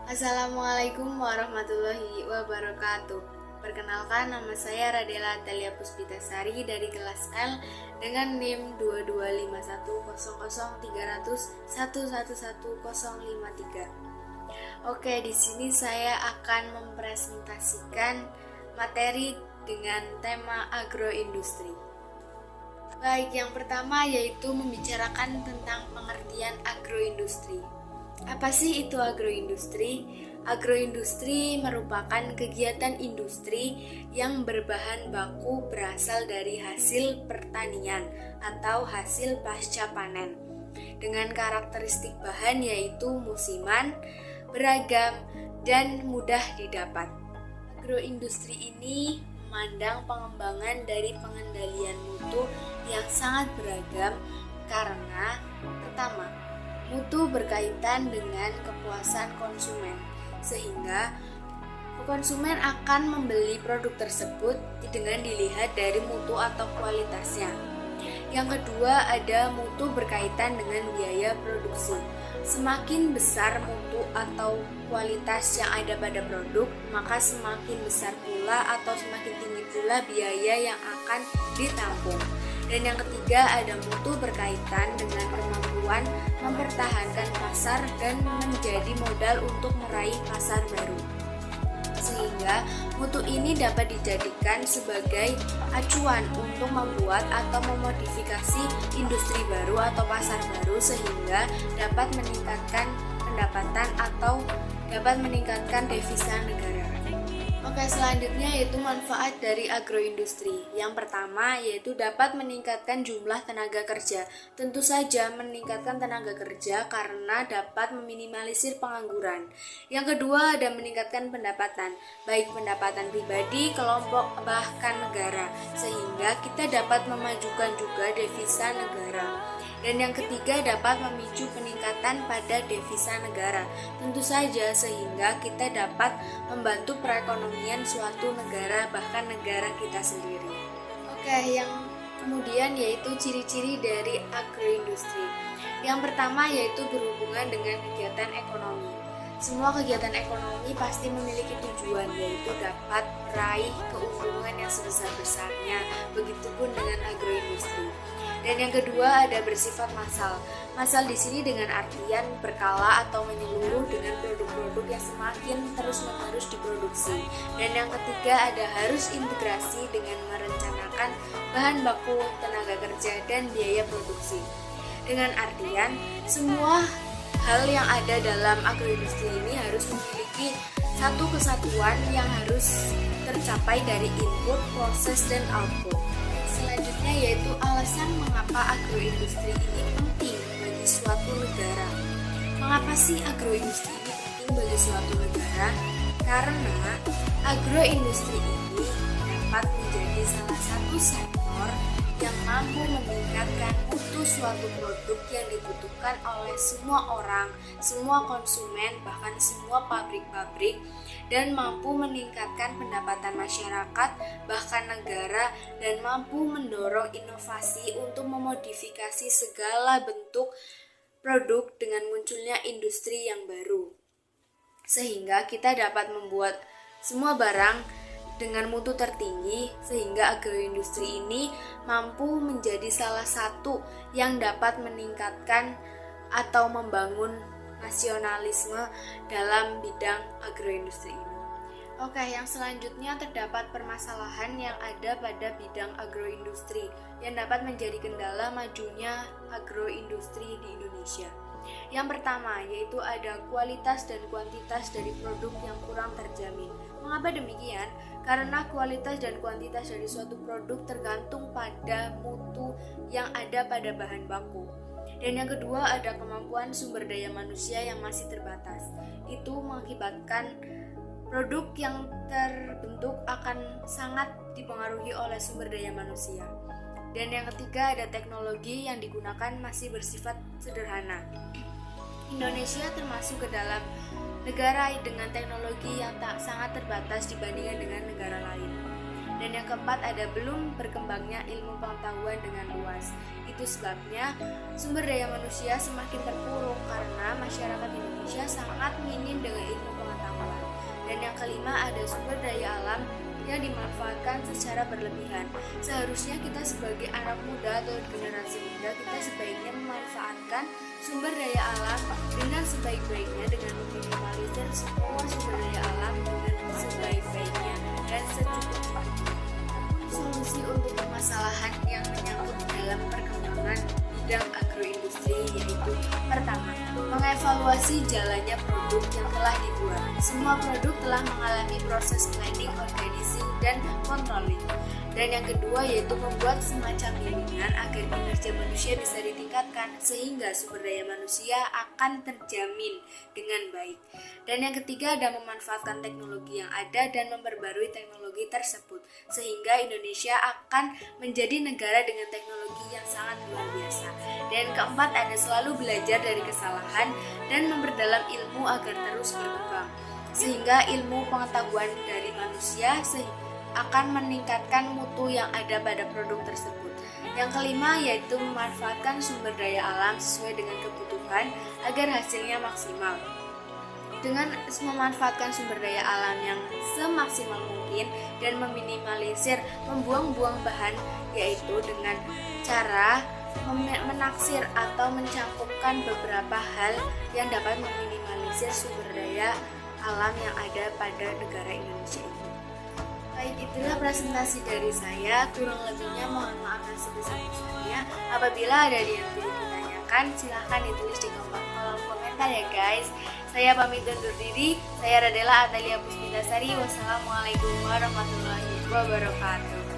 Assalamualaikum warahmatullahi wabarakatuh. Perkenalkan, nama saya Radela Atalia Puspitasari dari kelas L dengan NIM 22510030111053. Oke, di sini saya akan mempresentasikan materi dengan tema agroindustri. Baik, yang pertama yaitu membicarakan tentang pengertian agroindustri. Apa sih itu agroindustri? Agroindustri merupakan kegiatan industri yang berbahan baku berasal dari hasil pertanian atau hasil pasca panen, dengan karakteristik bahan yaitu musiman, beragam, dan mudah didapat. Agroindustri ini memandang pengembangan dari pengendalian mutu yang sangat beragam karena pertama, mutu berkaitan dengan kepuasan konsumen, sehingga konsumen akan membeli produk tersebut dengan dilihat dari mutu atau kualitasnya. Yang kedua, ada mutu berkaitan dengan biaya produksi. Semakin besar mutu atau kualitas yang ada pada produk, maka semakin besar pula atau semakin tinggi pula biaya yang akan ditampung. Dan yang ketiga, ada mutu berkaitan dengan kemampuan mempertahankan pasar dan menjadi modal untuk meraih pasar baru. Sehingga mutu ini dapat dijadikan sebagai acuan untuk membuat atau memodifikasi industri baru atau pasar baru sehingga dapat meningkatkan pendapatan atau dapat meningkatkan devisa negara. Oke, selanjutnya yaitu manfaat dari agroindustri. Yang pertama yaitu dapat meningkatkan jumlah tenaga kerja. Tentu saja meningkatkan tenaga kerja karena dapat meminimalisir pengangguran. Yang kedua ada meningkatkan pendapatan, baik pendapatan pribadi, kelompok, bahkan negara, sehingga kita dapat memajukan juga devisa negara. Dan yang ketiga dapat memicu peningkatan pada devisa negara, tentu saja sehingga kita dapat membantu perekonomian suatu negara, bahkan negara kita sendiri. Oke, yang kemudian yaitu ciri-ciri dari agroindustri. Yang pertama yaitu berhubungan dengan kegiatan ekonomi. Semua kegiatan ekonomi pasti memiliki tujuan, yaitu dapat meraih keuntungan yang sebesar-besarnya, begitupun dengan agroindustri. Dan yang kedua ada bersifat massal. Massal di sini dengan artian berkala atau menyeluruh dengan produk-produk yang semakin terus-menerus diproduksi. Dan yang ketiga ada harus integrasi dengan merencanakan bahan baku, tenaga kerja, dan biaya produksi. Dengan artian semua hal yang ada dalam agroindustri ini harus memiliki satu kesatuan yang harus tercapai dari input, proses, dan output. Selanjutnya yaitu alasan mengapa agroindustri ini penting bagi suatu negara. Mengapa sih agroindustri ini penting bagi suatu negara? Karena agroindustri ini dapat menjadi salah satu sektor yang mampu meningkatkan mutu suatu produk yang dibutuhkan oleh semua orang, semua konsumen, bahkan semua pabrik-pabrik, dan mampu meningkatkan pendapatan masyarakat, bahkan negara, dan mampu mendorong inovasi untuk memodifikasi segala bentuk produk dengan munculnya industri yang baru. Sehingga kita dapat membuat semua barang dengan mutu tertinggi, sehingga agroindustri ini mampu menjadi salah satu yang dapat meningkatkan atau membangun nasionalisme dalam bidang agroindustri ini. Oke, yang selanjutnya terdapat permasalahan yang ada pada bidang agroindustri yang dapat menjadi kendala majunya agroindustri di Indonesia. Yang pertama yaitu ada kualitas dan kuantitas dari produk yang kurang terjamin. Mengapa demikian? Karena kualitas dan kuantitas dari suatu produk tergantung pada mutu yang ada pada bahan baku. Dan yang kedua ada kemampuan sumber daya manusia yang masih terbatas. Itu mengakibatkan produk yang terbentuk akan sangat dipengaruhi oleh sumber daya manusia. Dan yang ketiga ada teknologi yang digunakan masih bersifat sederhana. Indonesia termasuk ke dalam negara dengan teknologi yang sangat terbatas dibandingkan dengan negara lain. Dan yang keempat ada belum berkembangnya ilmu pengetahuan dengan luas. Itu sebabnya sumber daya manusia semakin terpuruk karena masyarakat Indonesia sangat minim dengan ilmu pengetahuan Dan yang kelima ada sumber daya alam yang dimanfaatkan secara berlebihan. Seharusnya kita sebagai anak muda atau generasi muda, kita sebaiknya memanfaatkan sumber daya alam dengan sebaik-baiknya, dengan meminimalisir semua sumber daya alam dengan sebaik-baiknya dan secukupnya. Solusi untuk permasalahan yang menyangkut dalam perkembangan bidang agroindustri yaitu: pertama, mengevaluasi jalannya produk yang telah dibuat. Semua produk telah mengalami proses planning, organizing, dan controlling. Dan yang kedua yaitu membuat semacam bimbingan agar kinerja manusia bisa ditingkatkan sehingga sumber daya manusia akan terjamin dengan baik. Dan yang ketiga ada memanfaatkan teknologi yang ada dan memperbarui teknologi tersebut sehingga Indonesia akan menjadi negara dengan teknologi yang sangat luar biasa. Dan keempat ada selalu belajar dari kesalahan dan memperdalam ilmu agar terus berkembang sehingga ilmu pengetahuan dari manusia akan meningkatkan mutu yang ada pada produk tersebut. Yang kelima yaitu memanfaatkan sumber daya alam sesuai dengan kebutuhan agar hasilnya maksimal. Dengan memanfaatkan sumber daya alam yang semaksimal mungkin dan meminimalisir membuang-buang bahan, yaitu dengan cara menaksir atau mencangkupkan beberapa hal yang dapat meminimalisir sumber daya alam yang ada pada negara Indonesia ini. Baik, itulah presentasi dari saya. Kurang lebihnya mohon maaf yang sebesar-besarnya. Apabila ada yang perlu ditanyakan, silahkan ditulis di kolom komentar ya guys. Saya pamit undur diri. Saya Radela Atalia Puspitasari. Wassalamualaikum warahmatullahi wabarakatuh.